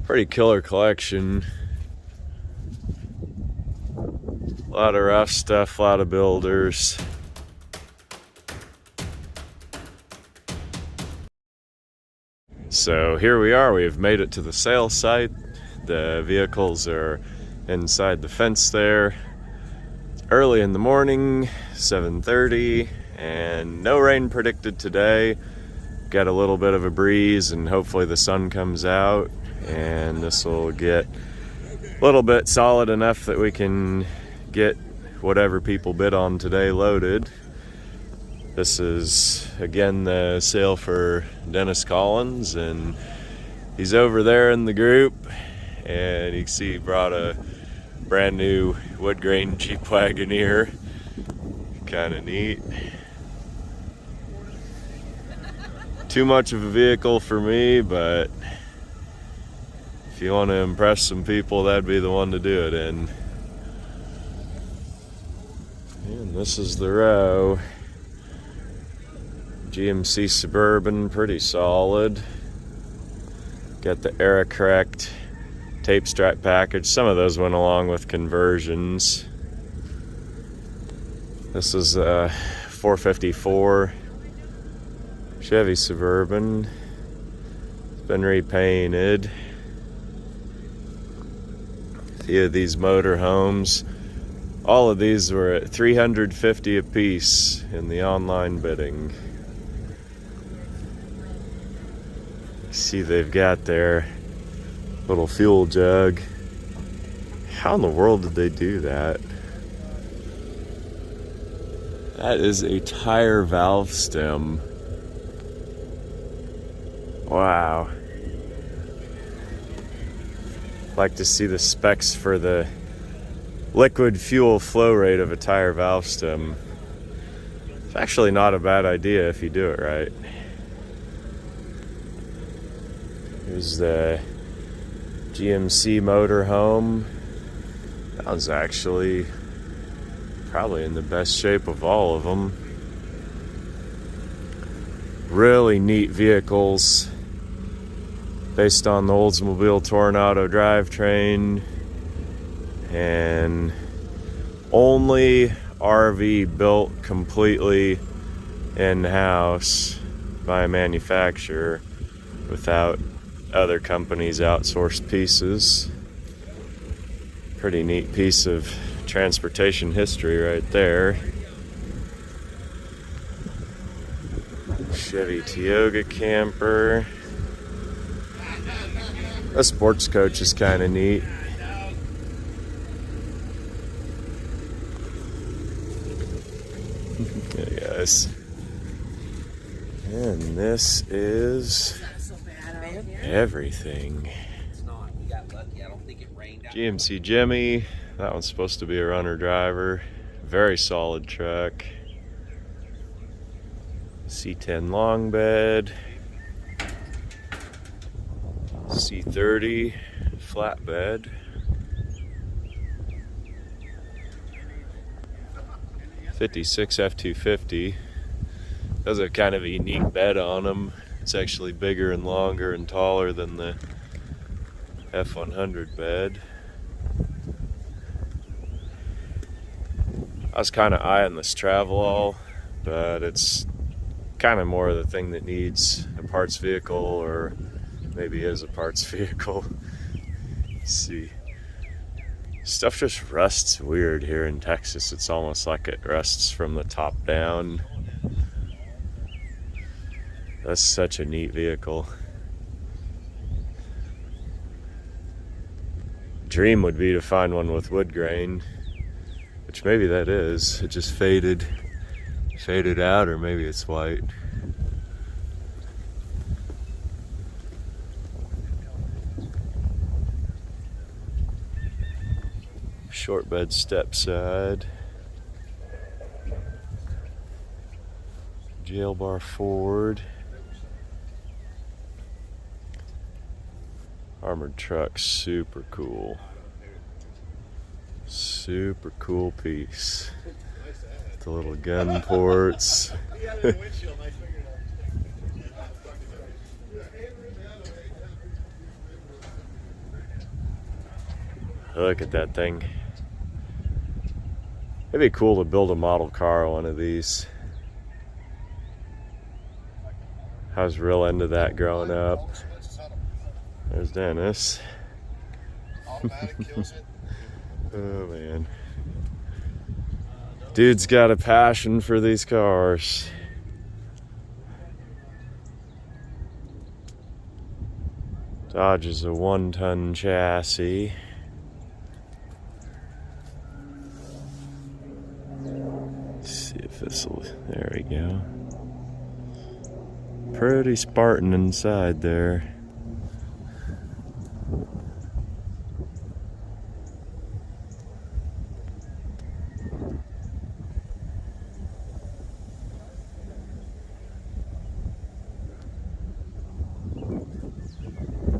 Pretty killer collection. A lot of rough stuff, a lot of builders. So here we are, we've made it to the sale site. The vehicles are inside the fence there. It's early in the morning, 7:30, and no rain predicted today. Got a little bit of a breeze and hopefully the sun comes out and this will get a little bit solid enough that we can get whatever people bid on today loaded. This is again the sale for Dennis Collins, and he's over there in the group, and you can see he brought a brand new wood grain Jeep Wagoneer. Kind of neat. Too much of a vehicle for me, but if you want to impress some people, that'd be the one to do it in. And this is the row. GMC Suburban, pretty solid. Got the era correct tape stripe package. Some of those went along with conversions. This is a 454 Chevy Suburban. It's been repainted. A few of these motorhomes. All of these were at $350 a piece in the online bidding. See, they've got their little fuel jug. How in the world did they do that? That is a tire valve stem. Wow. Like to see the specs for the liquid fuel flow rate of a tire valve stem. It's actually not a bad idea if you do it right. Here's the GMC Motorhome. That one's actually probably in the best shape of all of them. Really neat vehicles based on the Oldsmobile Tornado drivetrain, and only RV built completely in-house by a manufacturer without other companies' outsourced pieces. Pretty neat piece of transportation history right there. Chevy Tioga camper. A sports coach is kind of neat. Yeah, guys. And this is everything. GMC Jimmy. That one's supposed to be a runner driver. Very solid truck. C10 long bed. C30 flatbed. 56 F250. Those have kind of a unique bed on them. It's actually bigger and longer and taller than the F100 bed. I was kind of eyeing this Travelall, but it's kind of more of the thing that needs a parts vehicle, or maybe is a parts vehicle. Let's see. Stuff just rusts weird here in Texas. It's almost like it rusts from the top down. That's such a neat vehicle. Dream would be to find one with wood grain, which maybe that is. It just faded out, or maybe it's white. Short bed step side. Jail bar Ford. Armored truck, super cool. Super cool piece. The little gun ports. Look at that thing. It'd be cool to build a model car one of these. I was real into that growing up. There's Dennis. Oh man. Dude's got a passion for these cars. Dodge is a 1-ton chassis. Let's see if this will, there we go. Pretty Spartan inside there.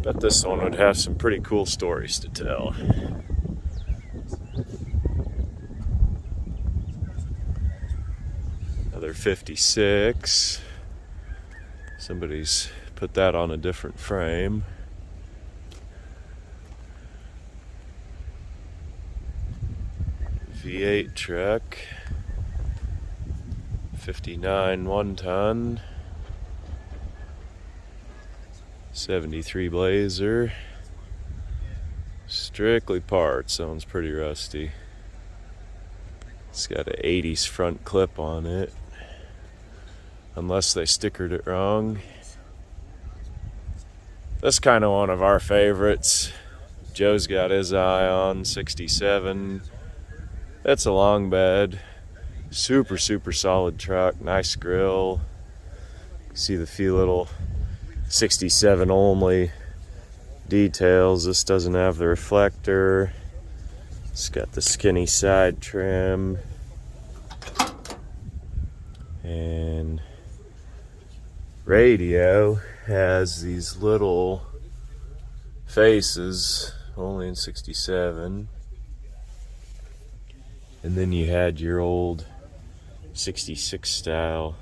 Bet this one would have some pretty cool stories to tell. Another 56. Somebody's put that on a different frame. V8 truck. 59 1-ton. 73 Blazer. Strictly parts. Sounds pretty rusty. It's got an 80s front clip on it. Unless they stickered it wrong. That's kind of one of our favorites. Joe's got his eye on 67. That's a long bed. Super solid truck. Nice grill. See the few little 67 only details. This doesn't have the reflector. It's got the skinny side trim. And radio has these little faces, only in 67. And then you had your old 66 style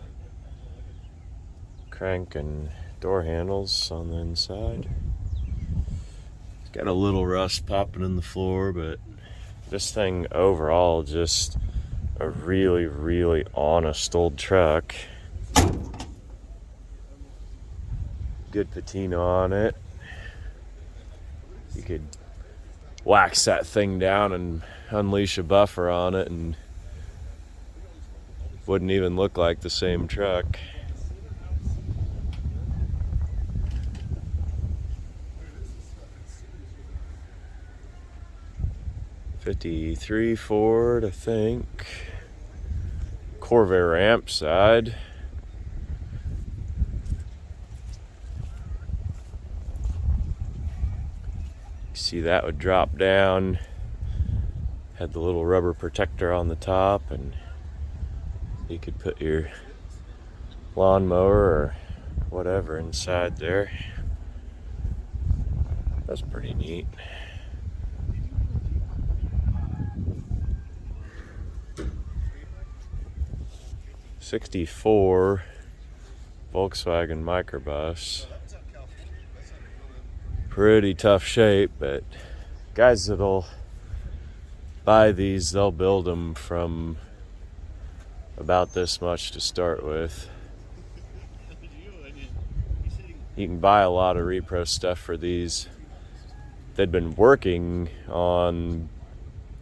crank and door handles on the inside. It's got a little rust popping in the floor, but this thing overall just a really honest old truck. Good patina on it. You could wax that thing down and unleash a buffer on it and wouldn't even look like the same truck. '53 Ford, I think. Corvair ramp side. See, that would drop down. Had the little rubber protector on the top, and you could put your lawnmower or whatever inside there. That's pretty neat. '64 Volkswagen microbus. Pretty tough shape, but guys that'll buy these, they'll build them from about this much to start with. You can buy a lot of repro stuff for these. They'd been working on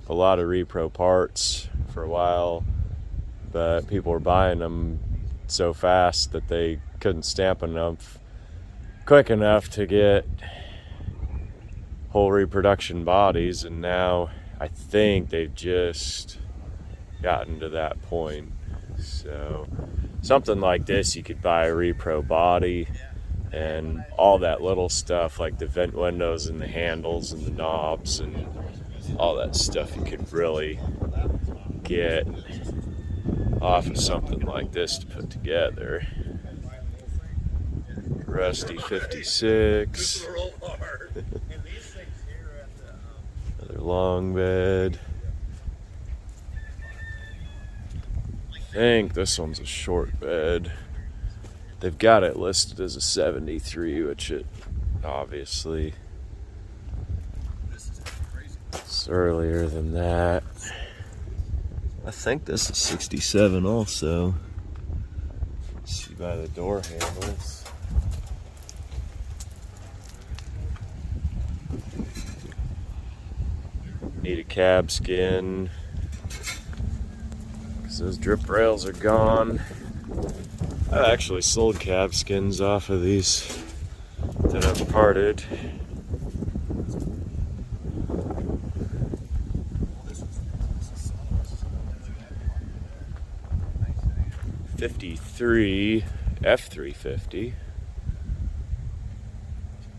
a lot of repro parts for a while, but people were buying them so fast that they couldn't stamp enough quick enough to get whole reproduction bodies, and now I think they've just gotten to that point. So something like this, you could buy a repro body and all that little stuff like the vent windows and the handles and the knobs and all that stuff you could really get off of something like this to put together. Rusty 56. Another long bed. I think this one's a short bed. They've got it listed as a 73, which it obviously was earlier than that. I think this is 67 also. See by the door handles. Need a cab skin because those drip rails are gone. I actually sold cab skins off of these that I've parted. '53 F350.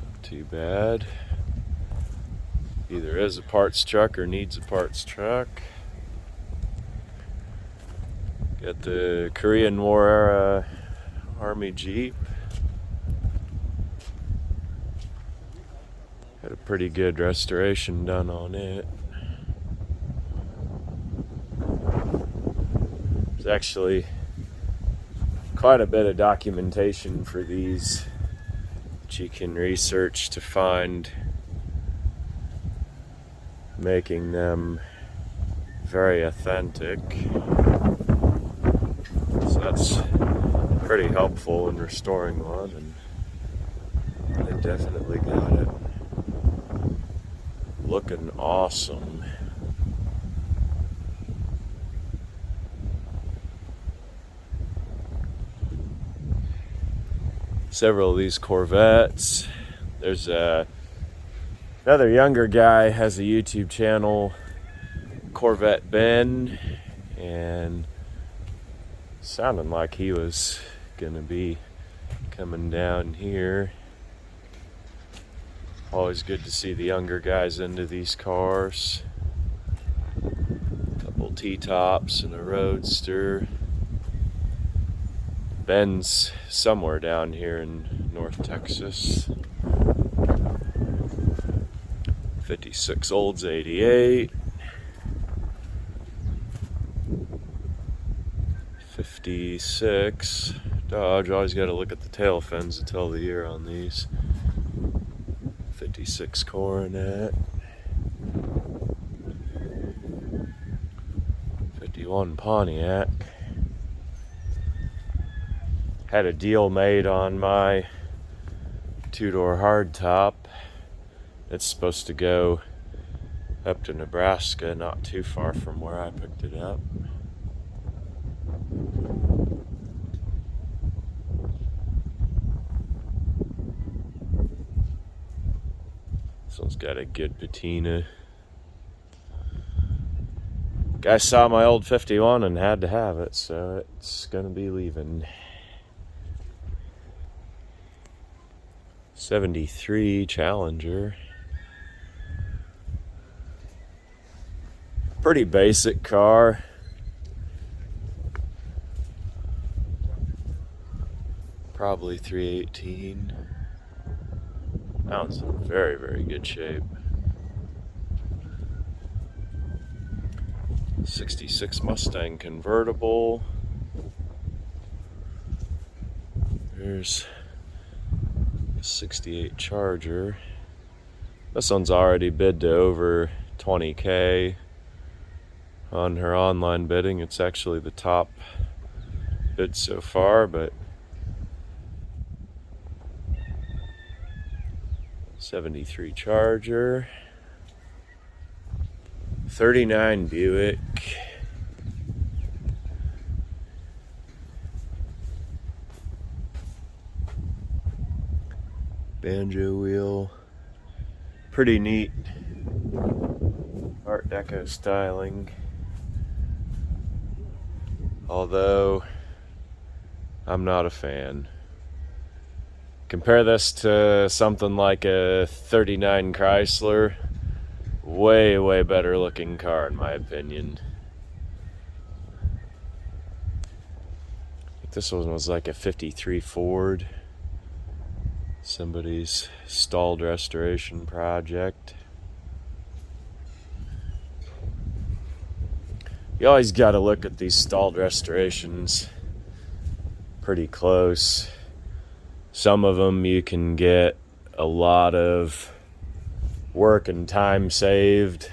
Not too bad. Either is a parts truck or needs a parts truck. Got the Korean War era Army Jeep. Had a pretty good restoration done on it. There's actually quite a bit of documentation for these that you can research to find, making them very authentic. So that's pretty helpful in restoring one, and they definitely got it. Looking awesome. Several of these Corvettes. There's another younger guy has a YouTube channel, Corvette Ben, and sounding like he was gonna be coming down here. Always good to see the younger guys into these cars. Couple T-tops and a Roadster. Ben's somewhere down here in North Texas. 56 Olds 88. 56 Dodge. Always got to look at the tail fins to tell the year on these. 56 Coronet. 51 Pontiac. Had a deal made on my two-door hardtop. It's supposed to go up to Nebraska, not too far from where I picked it up. This one's got a good patina. Guy saw my old 51 and had to have it, so it's gonna be leaving. 73 Challenger. Pretty basic car. Probably 318. That one's in very, very good shape. 66 Mustang convertible. There's 68 Charger. This one's already bid to over 20K on her online bidding. It's actually the top bid so far, but 73 Charger. 39 Buick. Banjo wheel. Pretty neat Art Deco styling. Although I'm not a fan. Compare this to something like a 39 Chrysler. Way, way better looking car in my opinion. I think this one was like a 53 Ford. Somebody's stalled restoration project. You always got to look at these stalled restorations pretty close. Some of them you can get a lot of work and time saved.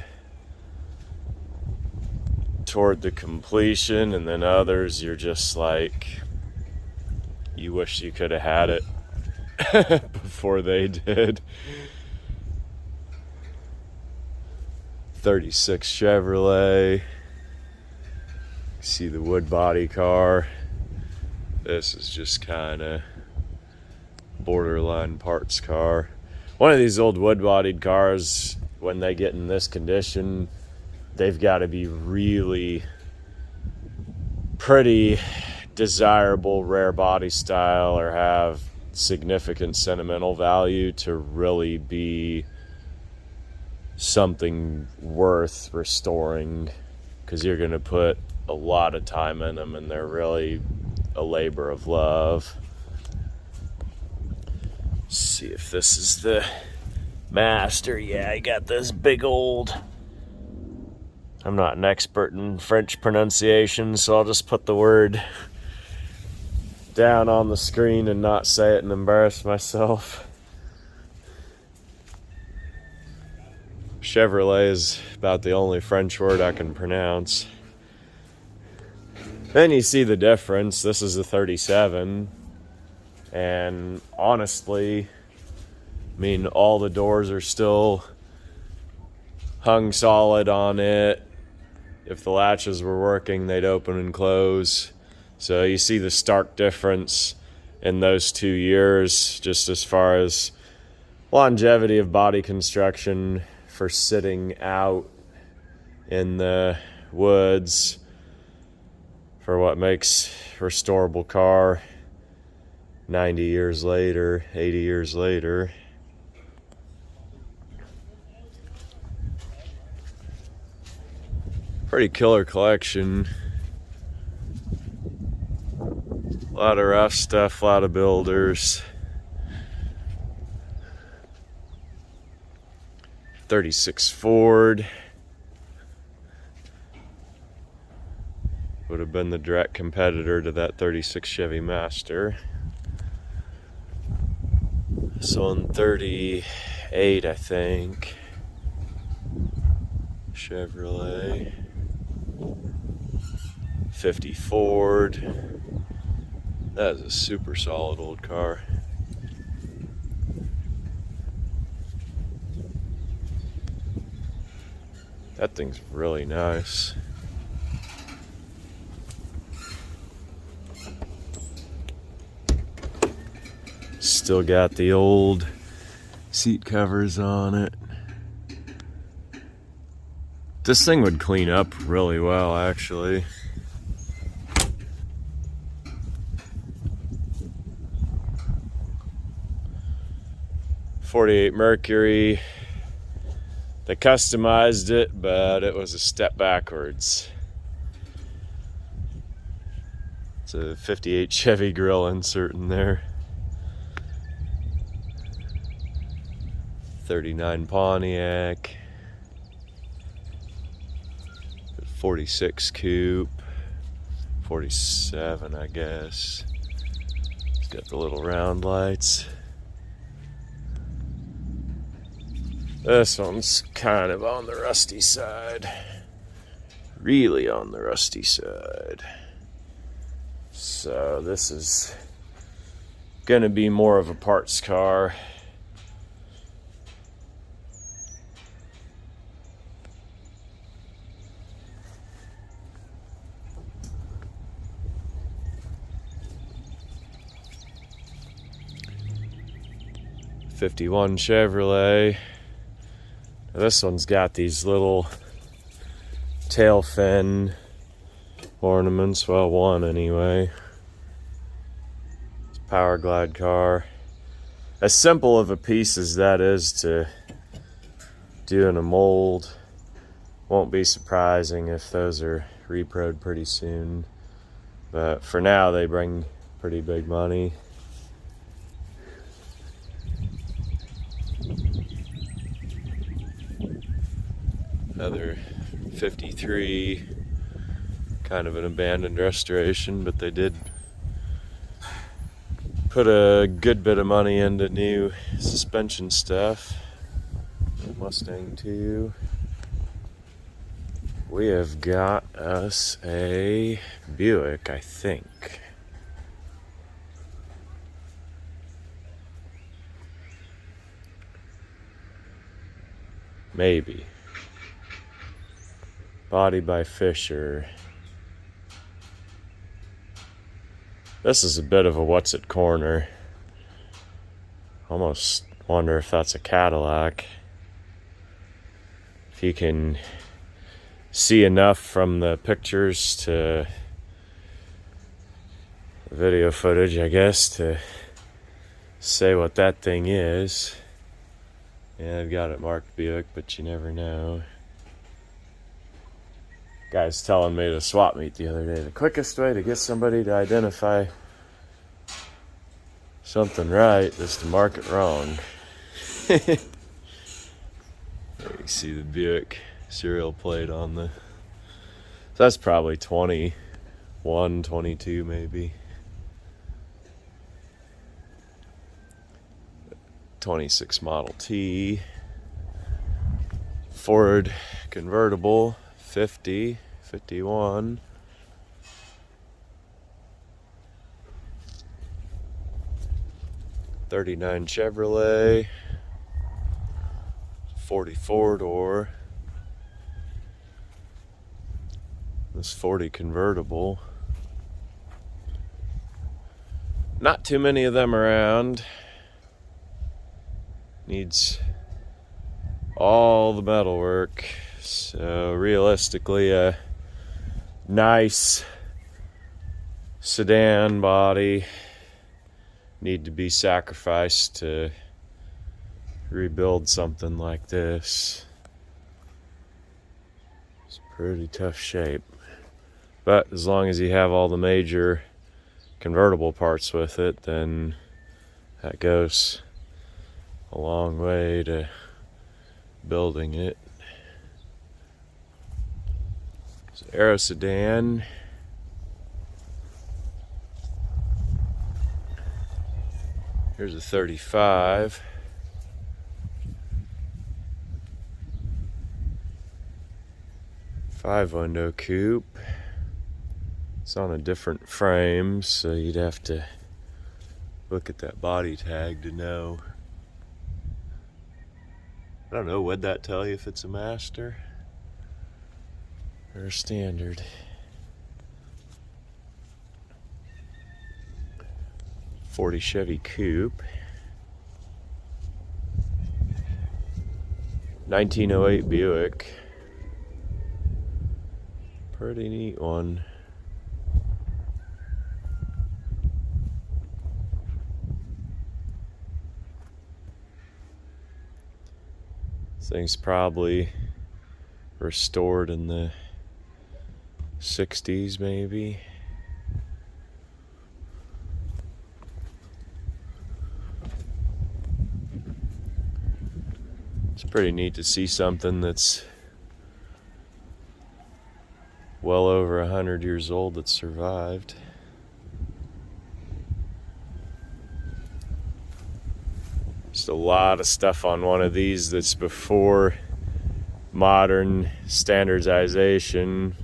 toward the completion, and then others you're just like, you wish you could have had it before they did. 36 Chevrolet. See the wood body car. This is just kind of borderline parts car. One of these old wood bodied cars, when they get in this condition, they've got to be really pretty desirable, rare body style, or have significant sentimental value to really be something worth restoring, because you're going to put a lot of time in them, and they're really a labor of love. Let's see if this is the master. Yeah, I got this big old, I'm not an expert in French pronunciation, so I'll just put the word down on the screen and not say it and embarrass myself. Chevrolet is about the only French word I can pronounce. Then you see the difference. This is a 37, and honestly, I mean, all the doors are still hung solid on it. If the latches were working, they'd open and close. So you see the stark difference in those 2 years, just as far as longevity of body construction for sitting out in the woods for what makes restorable car 90 years later, 80 years later. Pretty killer collection. A lot of rough stuff, a lot of builders. 36 Ford. Would have been the direct competitor to that 36 Chevy Master. This one 38, I think. Chevrolet. 50 Ford. That is a super solid old car. That thing's really nice. Still got the old seat covers on it. This thing would clean up really well, actually. '48 Mercury. They customized it, but it was a step backwards. It's a 58 Chevy grill insert in there. 39 Pontiac. 46 Coupe. 47, I guess. It's got the little round lights. This one's kind of on the rusty side. Really on the rusty side. So this is gonna be more of a parts car. '51 Chevrolet. This one's got these little tail fin ornaments. Well, one anyway. It's a power glide car. As simple of a piece as that is to do in a mold, won't be surprising if those are repro'd pretty soon. But for now, they bring pretty big money. Another 53, kind of an abandoned restoration, but they did put a good bit of money into new suspension stuff. Mustang 2. we have got us a Buick, I think. Maybe. Body by Fisher. This is a bit of a what's it corner. Almost wonder if that's a Cadillac. If you can see enough from the pictures to the video footage, I guess, to say what that thing is. Yeah, I've got it marked Buick, but you never know. Guy's telling me to swap meet the other day. The quickest way to get somebody to identify something right is to mark it wrong. There you see the Buick serial plate on the... So that's probably 21, 22 maybe. 26 Model T. Ford convertible, 50, 51. '39 Chevrolet, 44 door. This 40 convertible. Not too many of them around. Needs all the metal work. So realistically, a nice sedan body need to be sacrificed to rebuild something like this. It's pretty tough shape. But as long as you have all the major convertible parts with it, then that goes a long way to building it. So Aero sedan. Here's a 35. Five-window coupe. It's on a different frame, so you'd have to look at that body tag to know. I don't know, would that tell you if it's a master or a standard? '40 Chevy coupe. 1908 Buick. Pretty neat one. This thing's probably restored in the 60s maybe. It's pretty neat to see something that's well over 100 years old that survived. Just a lot of stuff on one of these that's before modern standardization.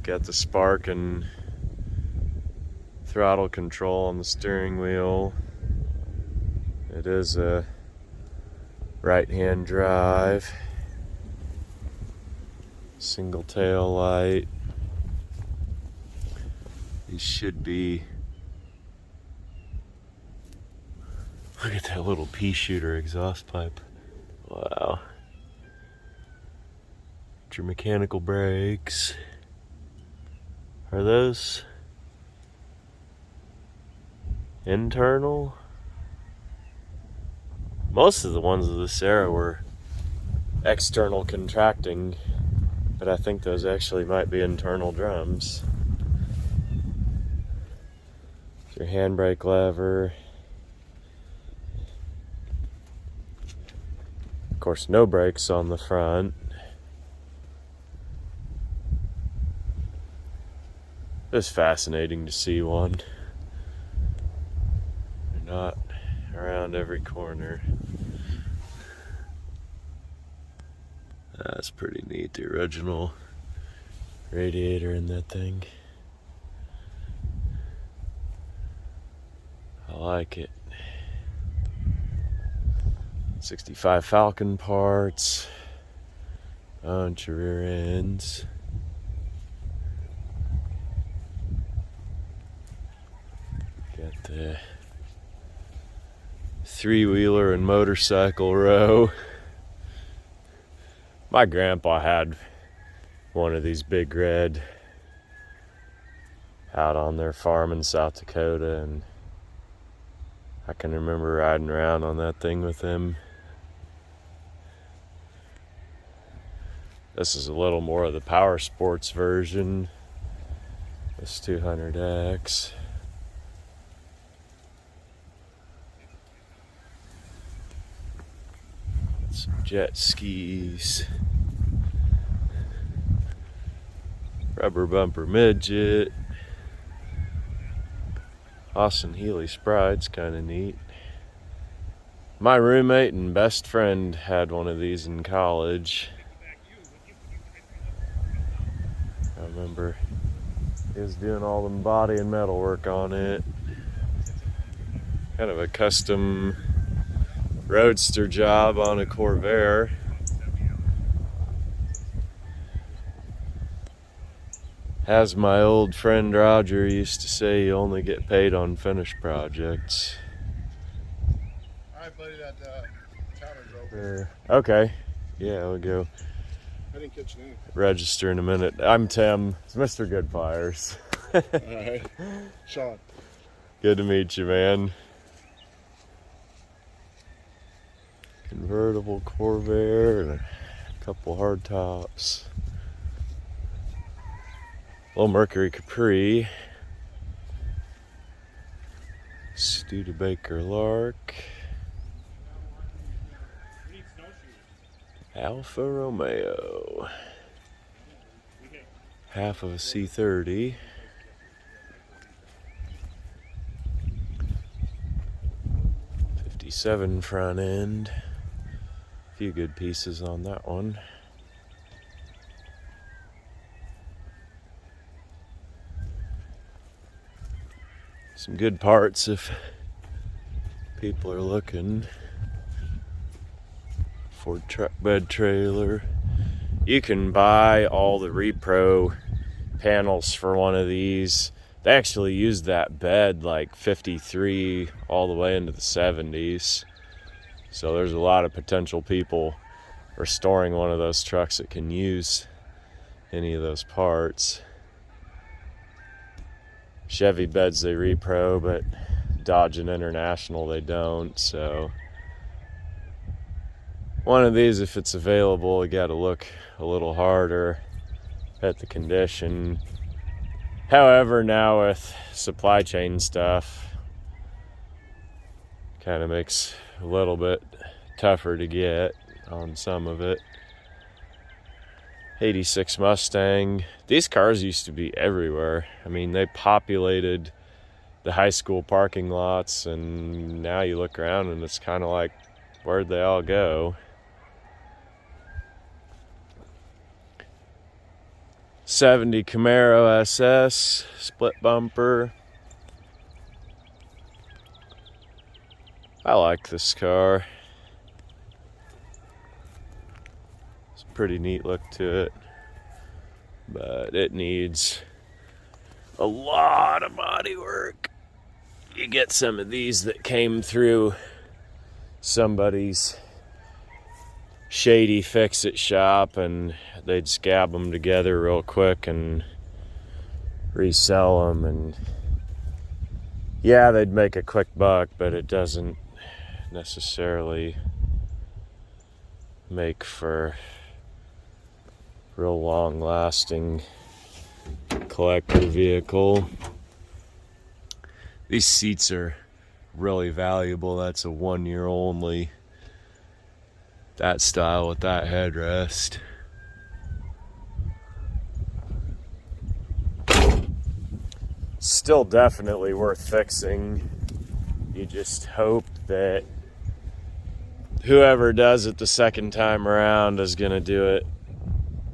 Got the spark and throttle control on the steering wheel. It is a right-hand drive. Single tail light. These should be... Look at that little pea shooter exhaust pipe. Wow. Get your mechanical brakes. Are those internal? Most of the ones of this era were external contracting, but I think those actually might be internal drums. Your handbrake lever. Of course, no brakes on the front. It's fascinating to see one. They're not around every corner. That's pretty neat, the original radiator in that thing. I like it. 65 Falcon parts, bunch of rear ends. Got the three-wheeler and motorcycle row. My grandpa had one of these big red out on their farm in South Dakota, and I can remember riding around on that thing with him. This is a little more of the power sports version. This 200X. Some jet skis. Rubber bumper midget. Austin Healey Sprite's kind of neat. My roommate and best friend had one of these in college. I remember he was doing all the body and metal work on it. Kind of a custom roadster job on a Corvair. As my old friend Roger used to say, you only get paid on finished projects. Alright, buddy, that counter's open. Okay. Yeah, we'll go. I didn't catch your name. Register in a minute. I'm Tim. It's Mr. Goodpliers. Alright. Sean. Good to meet you, man. Convertible Corvair and a couple hard tops. Little Mercury Capri. Studebaker Lark. Alfa Romeo. Half of a C30. '57 front end. A few good pieces on that one. Some good parts if people are looking. Ford truck bed trailer. You can buy all the repro panels for one of these. They actually used that bed like 53 all the way into the 70s. So there's a lot of potential people restoring one of those trucks that can use any of those parts. Chevy beds they repro, but Dodge and International they don't. So one of these, if it's available, you got to look a little harder at the condition. However, now with supply chain stuff, kind of makes a little bit tougher to get on some of it. 86 Mustang. These cars used to be everywhere. I mean, they populated the high school parking lots, and now you look around and it's kind of like, where'd they all go? '70 Camaro SS, split bumper. I like this car. It's a pretty neat look to it, but it needs a lot of body work. You get some of these that came through somebody's shady fix-it shop, and they'd scab them together real quick and resell them, and yeah, they'd make a quick buck, but it doesn't necessarily make for real long-lasting collector vehicle. These seats are really valuable. That's a 1 year only. That style with that headrest. Still definitely worth fixing. You just hope that whoever does it the second time around is gonna do it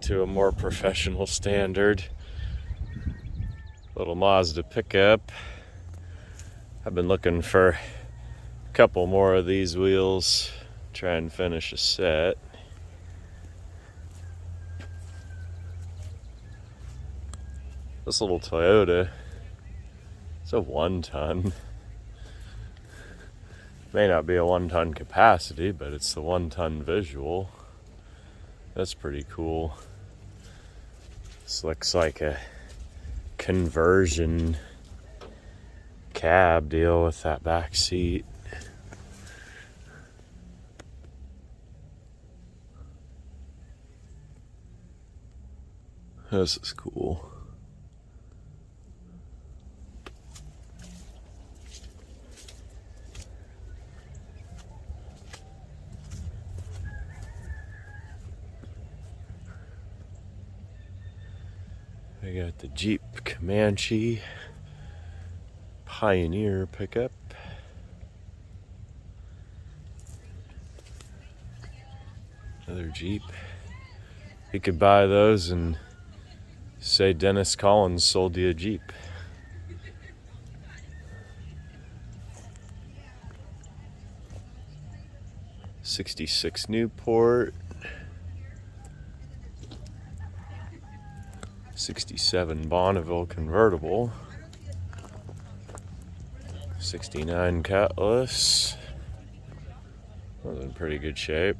to a more professional standard. Little Mazda pickup. I've been looking for a couple more of these wheels, try and finish a set. This little Toyota, it's a 1-ton. May not be a 1-ton capacity, but it's the 1-ton visual. That's pretty cool. This looks like a conversion cab deal with that back seat. This is cool. I got the Jeep Comanche Pioneer pickup. Another Jeep. You could buy those and say Dennis Collins sold you a Jeep. '66 Newport. '67 Bonneville convertible. '69 Cutlass. That was in pretty good shape.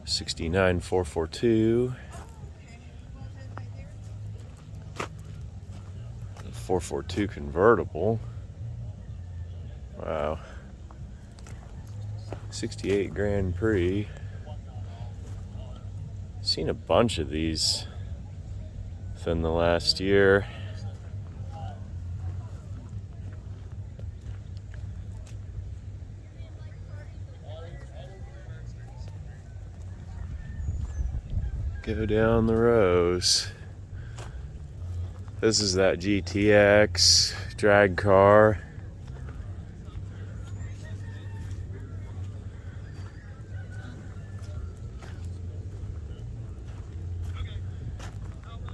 '69 442. 442 convertible. Wow. '68 Grand Prix. Seen a bunch of these within the last year. Go down the rows. This is that GTX drag car.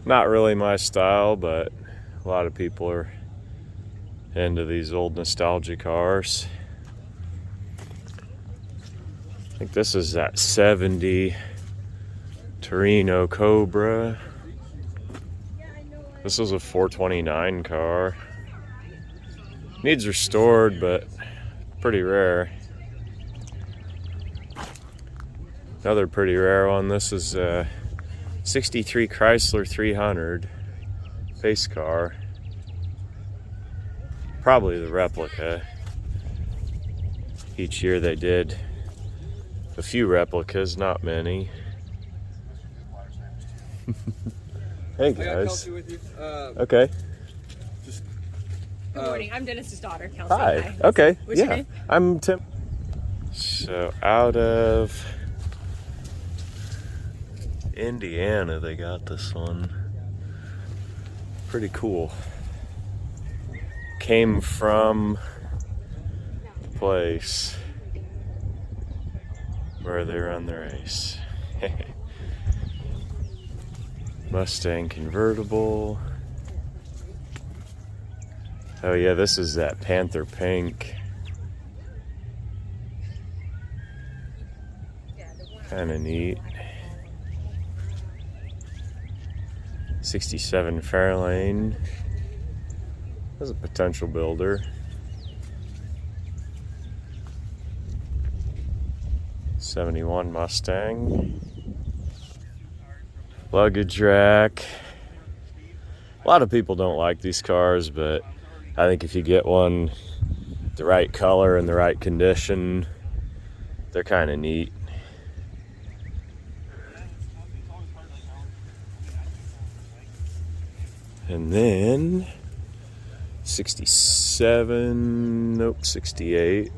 Not really my style, but a lot of people are into these old nostalgia cars. I think this is that 70 Torino Cobra. This is a 429 car. Needs restored, but pretty rare. Another pretty rare one. This is a '63 Chrysler 300 face car. Probably the replica. Each year they did a few replicas, not many. Hey guys. I got Kelsey with you. Okay. Good morning. I'm Dennis's daughter, Kelsey. Hi. Okay. What's your name? I'm Tim. So out of Indiana, they got this one. Pretty cool. Came from the place where they run the race. Mustang convertible. Oh yeah, this is that Panther pink. Kind of neat. '67 Fairlane. That's a potential builder. '71 Mustang. Luggage rack. A lot of people don't like these cars, but I think if you get one the right color and the right condition, they're kind of neat. And then 67, nope, 68.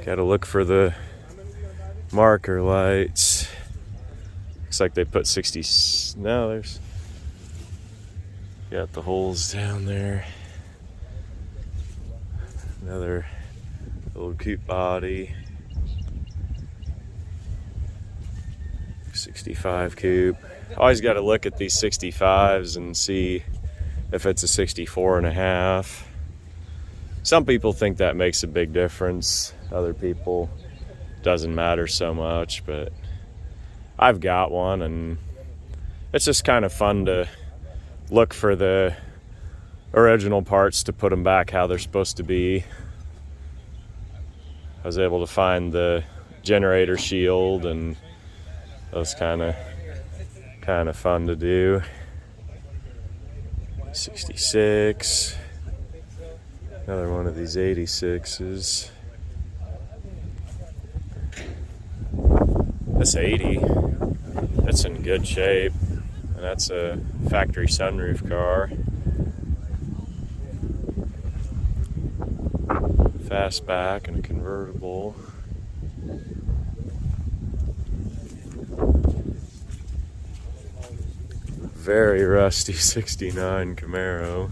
Gotta look for the marker lights. Looks like they put 60, no, there's, got the holes down there. Another little cute body. 65 coupe. Always got to look at these 65s and see if it's a 64 and a half. Some people think that makes a big difference. Other people, doesn't matter so much, but I've got one, and it's just kind of fun to look for the original parts to put them back how they're supposed to be. I was able to find the generator shield, and that was kind of fun to do. 66. Another one of these 86s. This 80, that's in good shape, and that's a factory sunroof car. Fastback and a convertible. Very rusty 69 Camaro.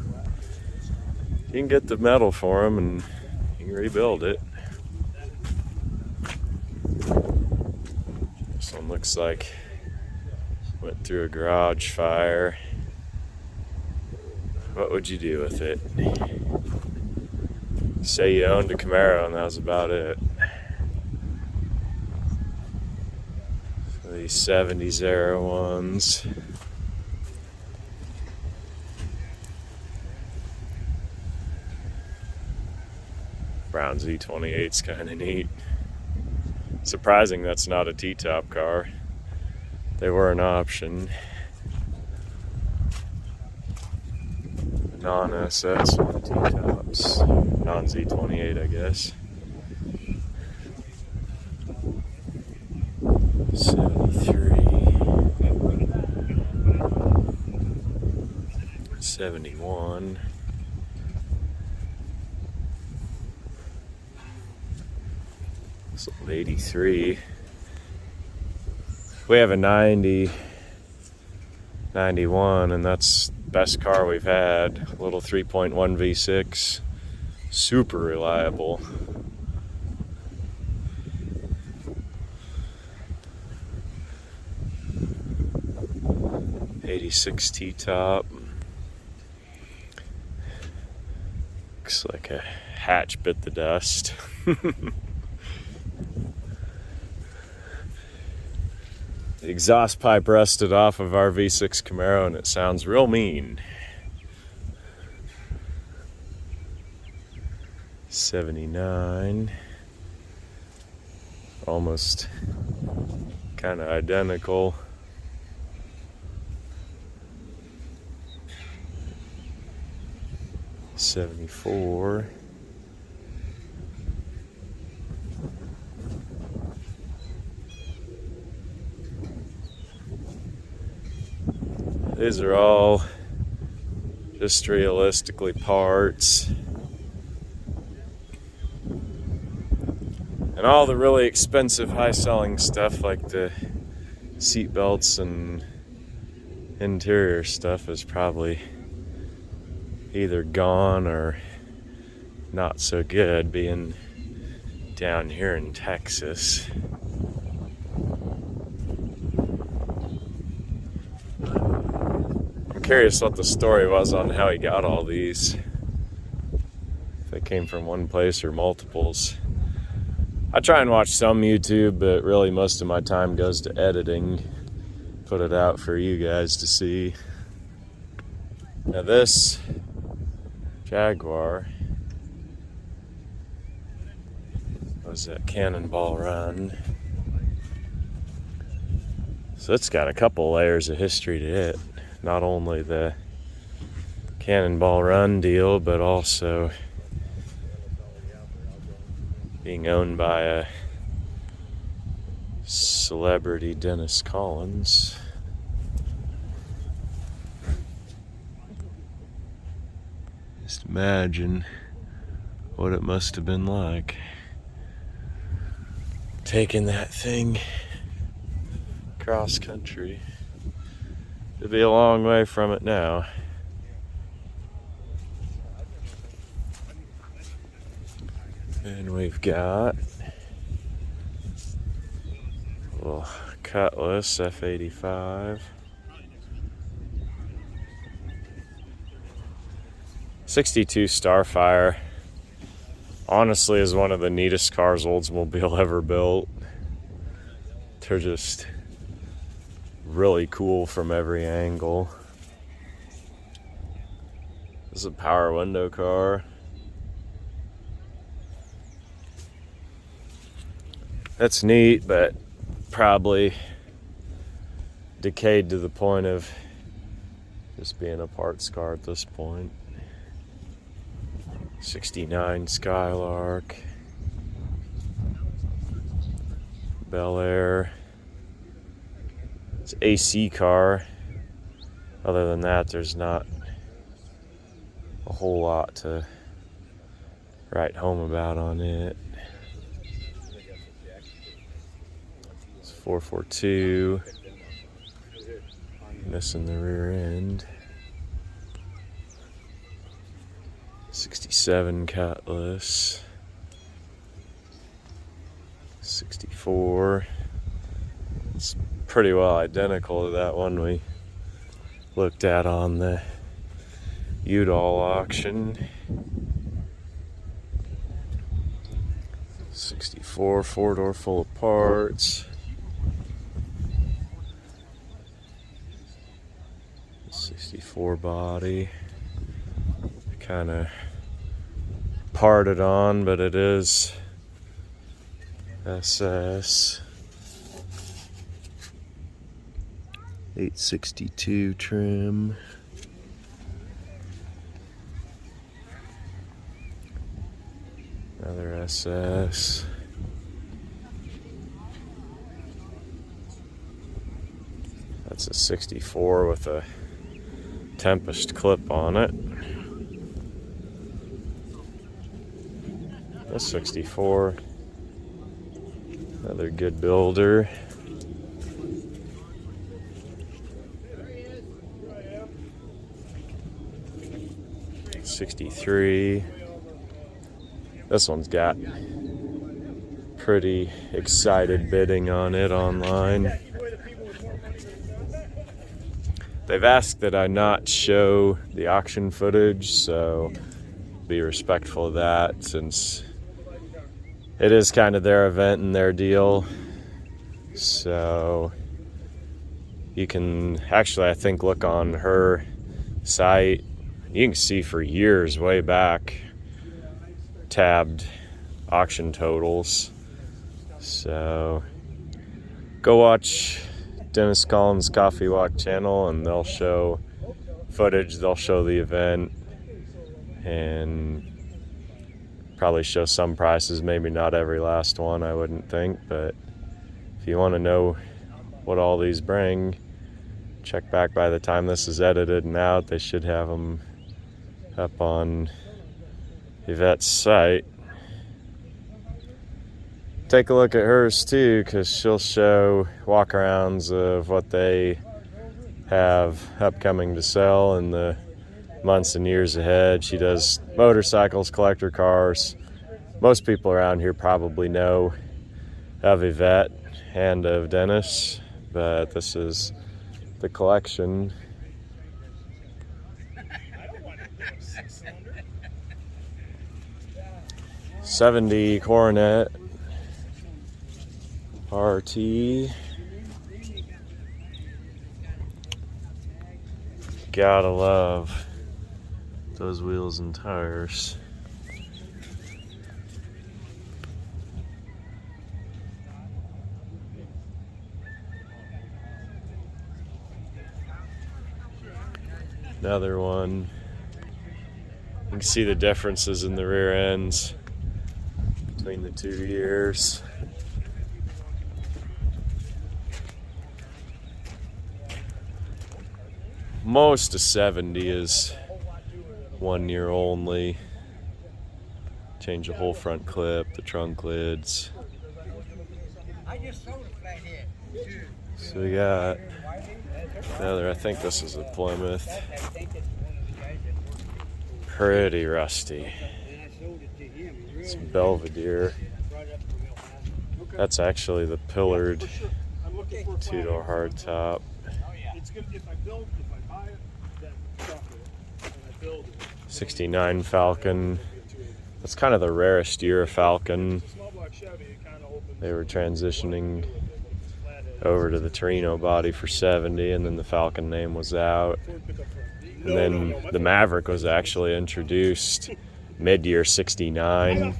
You can get the metal for them and you can rebuild it. This one looks like went through a garage fire. What would you do with it? Say you owned a Camaro and that was about it. So these 70s era ones. Brown Z28's kind of neat. Surprising that's not a T-top car. They were an option. Non-SS on T-tops. Non-Z28, I guess. 73. 71. This old 83. We have a 90, 91, and that's the best car we've had. A little 3.1 V6, super reliable. '86 T-top. Looks like a hatch bit the dust. The exhaust pipe rusted off of our V6 Camaro and it sounds real mean. 79. Almost kind of identical. 74. These are all just realistically parts. And all the really expensive high-selling stuff like the seat belts and interior stuff is probably either gone or not so good, being down here in Texas. I'm curious what the story was on how he got all these. If they came from one place or multiples. I try and watch some YouTube, but really most of my time goes to editing. Put it out for you guys to see. Now this Jaguar was that Cannonball Run. So it's got a couple layers of history to it. Not only the Cannonball Run deal, but also being owned by a celebrity, Dennis Collins. Just imagine what it must have been like taking that thing cross country. It'd be a long way from it now. And we've got a little Cutlass F85. 62 Starfire. Honestly, is one of the neatest cars Oldsmobile ever built. They're just really cool from every angle. This is a power window car. That's neat, but probably decayed to the point of just being a parts car at this point. 69 Skylark. Bel Air. It's an AC car. Other than that, there's not a whole lot to write home about on it. It's 442. Missing the rear end. 67 Cutlass. 64. It's pretty well identical to that one we looked at on the Udall auction. 64 four-door full of parts. 64 body. Kind of parted on, but it is SS. 862 trim. Another SS. That's a 64 with a Tempest clip on it. A 64. Another good builder. '63. This one's got pretty excited bidding on it online. They've asked that I not show the auction footage, so be respectful of that since it is kind of their event and their deal. So you can actually, I think, look on her site. You can see for years way back tabbed auction totals. So go watch Dennis Collins' Coffee Walk channel and they'll show footage, they'll show the event, and probably show some prices, maybe not every last one, I wouldn't think, but if you want to know what all these bring, check back by the time this is edited and out. They should have them up on Yvette's site. Take a look at hers too, because she'll show walkarounds of what they have upcoming to sell in the months and years ahead. She does motorcycles, collector cars. Most people around here probably know of Yvette and of Dennis, but this is the collection. '70 Coronet RT. Gotta love those wheels and tires. Another one. You can see the differences in the rear ends between the 2 years. Most of 70 is 1 year only. Change the whole front clip, the trunk lids. So we got another, I think this is a Plymouth. Pretty rusty. It's Belvedere. That's actually the pillared two-door hardtop. 69 Falcon. That's kind of the rarest year of Falcon. They were transitioning over to the Torino body for 70, and then the Falcon name was out. And then the Maverick was actually introduced mid-year 69.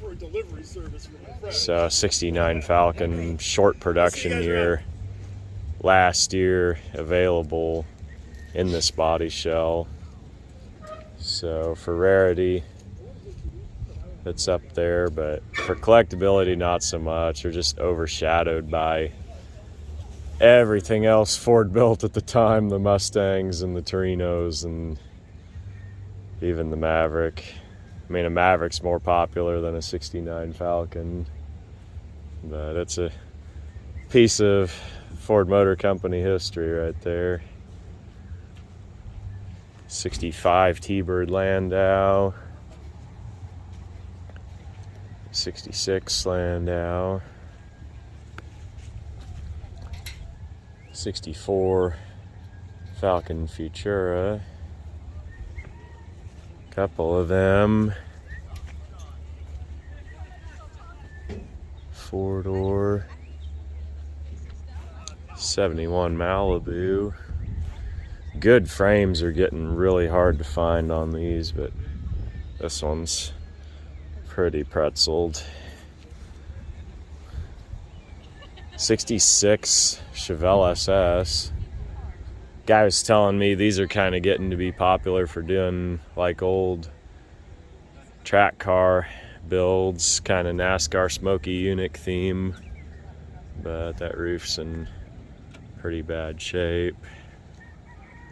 So 69 Falcon, short production year. Last year available in this body shell. So for rarity, it's up there, but for collectability, not so much. They're just overshadowed by everything else Ford built at the time, the Mustangs and the Torinos and even the Maverick. I mean, a Maverick's more popular than a 69 Falcon, but it's a piece of Ford Motor Company history right there. 65 T-Bird Landau, 66 Landau, 64 Falcon Futura, couple of them, four-door, 71 Malibu. Good frames are getting really hard to find on these, but this one's pretty pretzeled. 66 Chevelle SS. Guy was telling me these are kind of getting to be popular for doing like old track car builds, kind of NASCAR Smokey Unique theme, but that roof's in pretty bad shape.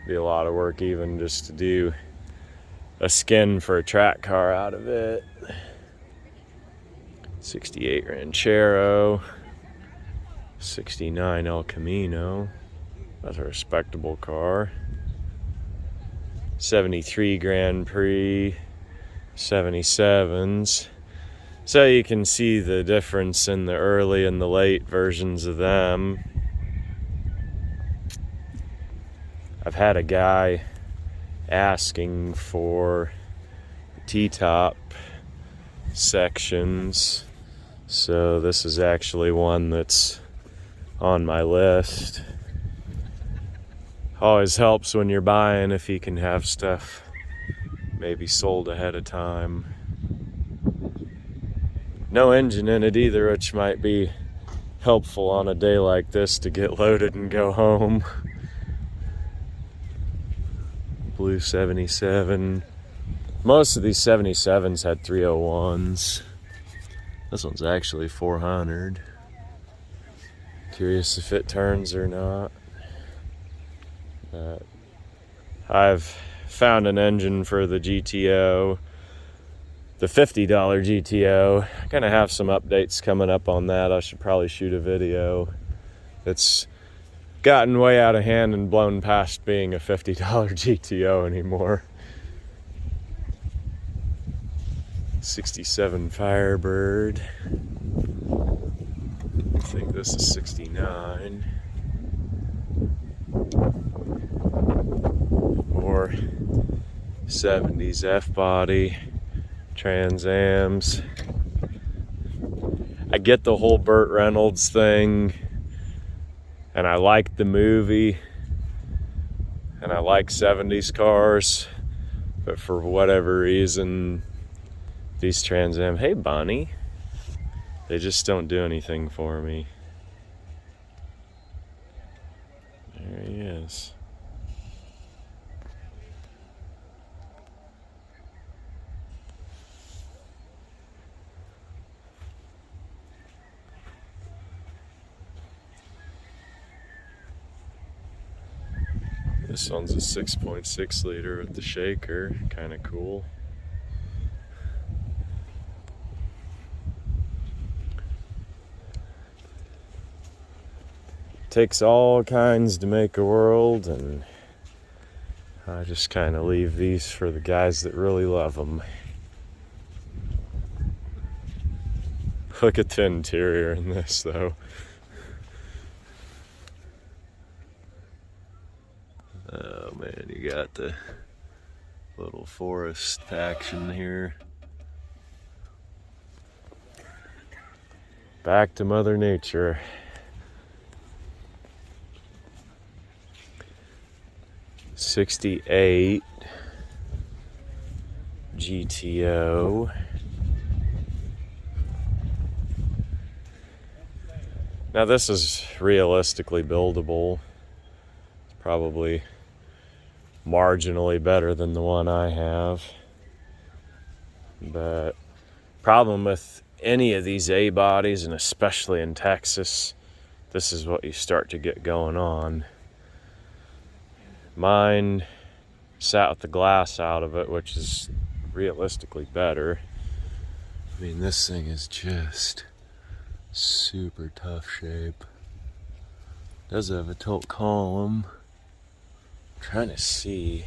Be a lot of work even just to do a skin for a track car out of it. 68 Ranchero, 69 El Camino. That's a respectable car. 73 Grand Prix, 77s. So you can see the difference in the early and the late versions of them. I've had a guy asking for T-top sections, so this is actually one that's on my list. Always helps when you're buying if you can have stuff maybe sold ahead of time. No engine in it either, which might be helpful on a day like this to get loaded and go home. Blue 77. Most of these 77s had 301s. This one's actually 400. Curious if it turns or not. But I've found an engine for the GTO, the $50 GTO. I'm gonna have some updates coming up on that. I should probably shoot a video. It's gotten way out of hand and blown past being a $50 GTO anymore. 67 Firebird. I think this is 69. More 70s F-body, Trans Ams. I get the whole Burt Reynolds thing, and I like the movie, and I like 70s cars, but for whatever reason, these Trans Am, hey Bonnie, they just don't do anything for me. There he is. This one's a 6.6 liter with the shaker, kind of cool. Takes all kinds to make a world, and I just kind of leave these for the guys that really love them. Look at the interior in this, though. Oh man, you got the little forest action here. Back to Mother Nature. '68 GTO. Now this is realistically buildable. It's probably marginally better than the one I have. But problem with any of these A bodies, and especially in Texas, this is what you start to get going on. Mine sat with the glass out of it, which is realistically better. I mean, this thing is just super tough shape. Does have a tilt column. I'm trying to see.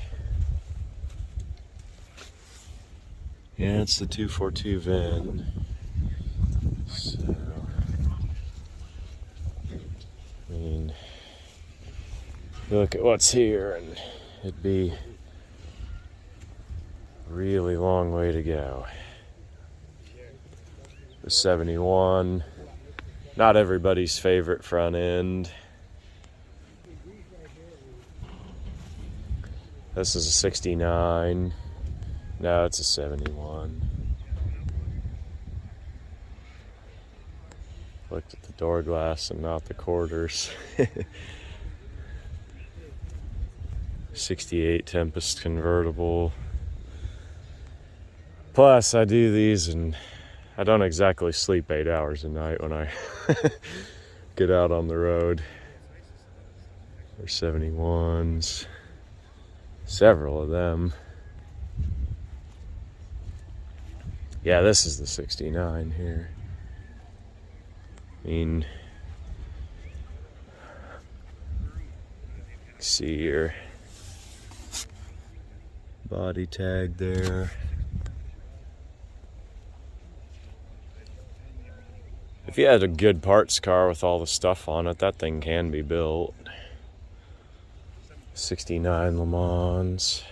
Yeah, it's the 242 VIN. So, I mean, you look at what's here, and it'd be a really long way to go. The 71, not everybody's favorite front end. This is a 69. No, it's a 71. Looked at the door glass and not the quarters. 68 Tempest convertible. Plus, I do these and I don't exactly sleep 8 hours a night when I get out on the road. There's 71s. Several of them. Yeah, this is the 69 here. I mean, see your body tag there. If you had a good parts car with all the stuff on it, that thing can be built. 69 Le Mans.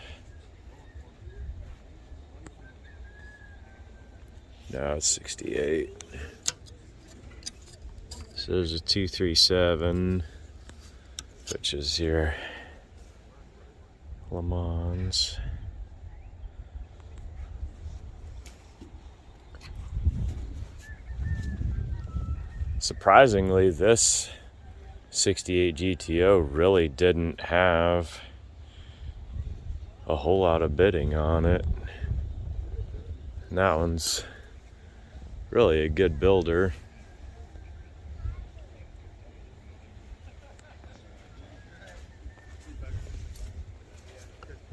No, it's 68. So there's a 237, which is your Le Mans. Surprisingly, this 68 GTO really didn't have a whole lot of bidding on it. And that one's really a good builder.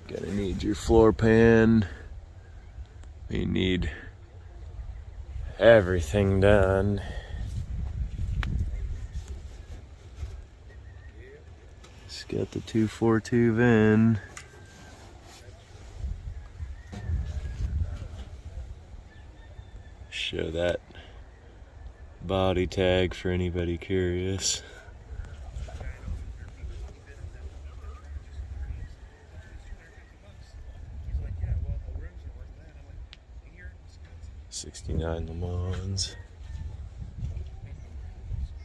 Gonna need your floor pan. You need everything done. Let's get the 242 VIN. Show that body tag for anybody curious. '69 Le Mans.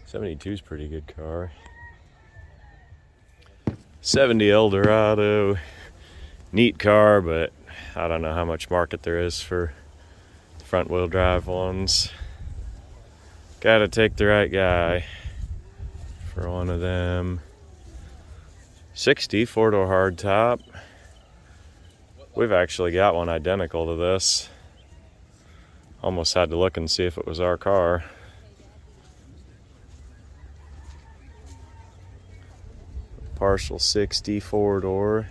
72 is pretty good car. 70 Eldorado. Neat car, but I don't know how much market there is for front wheel drive ones. Gotta take the right guy for one of them. 60 4-door hardtop. We've actually got one identical to this. Almost had to look and see if it was our car. Partial 60 4-door.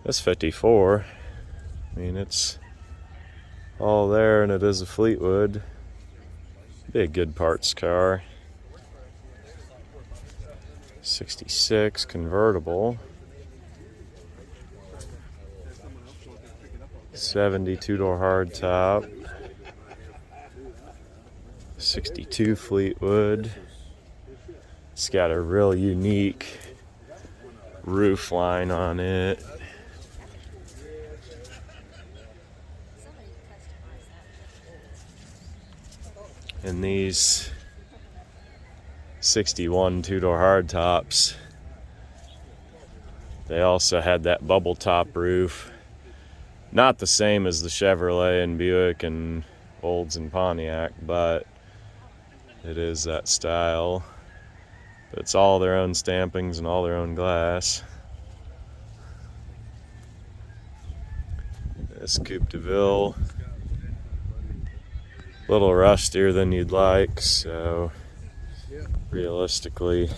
That's 54. I mean, it's all there, and it is a Fleetwood. Be a good parts car. 66 convertible. 70 2-door hardtop. 62 Fleetwood. It's got a real unique roof line on it. And these 61 two-door hardtops, they also had that bubble top roof. Not the same as the Chevrolet and Buick and Olds and Pontiac, but it is that style. But it's all their own stampings and all their own glass. This Coupe de Ville, a little rustier than you'd like, so realistically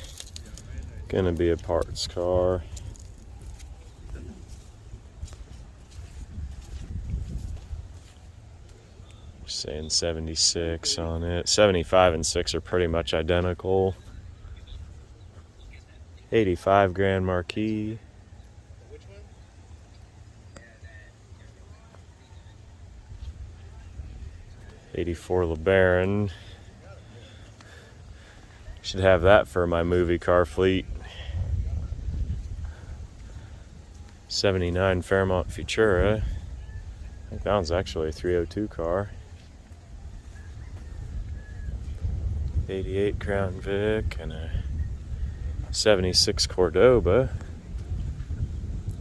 gonna be a parts car. Saying 76 on it. 75 and 6 are pretty much identical. 85 Grand Marquis. 84 LeBaron. Should have that for my movie car fleet. 79 Fairmont Futura. I think that one's actually a 302 car. 88 Crown Vic and a 76 Cordoba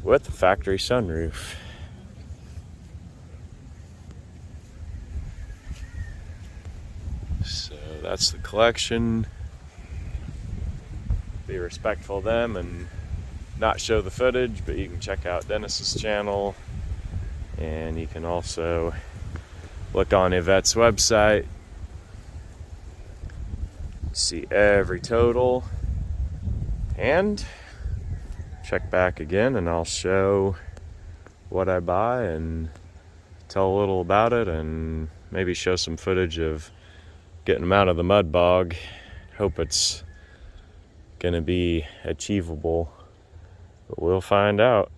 with the factory sunroof. So that's the collection. Be respectful of them and not show the footage, but you can check out Dennis's channel, and you can also look on Yvette's website, see every total, and check back again and I'll show what I buy and tell a little about it and maybe show some footage of getting them out of the mud bog. Hope it's gonna be achievable, but we'll find out.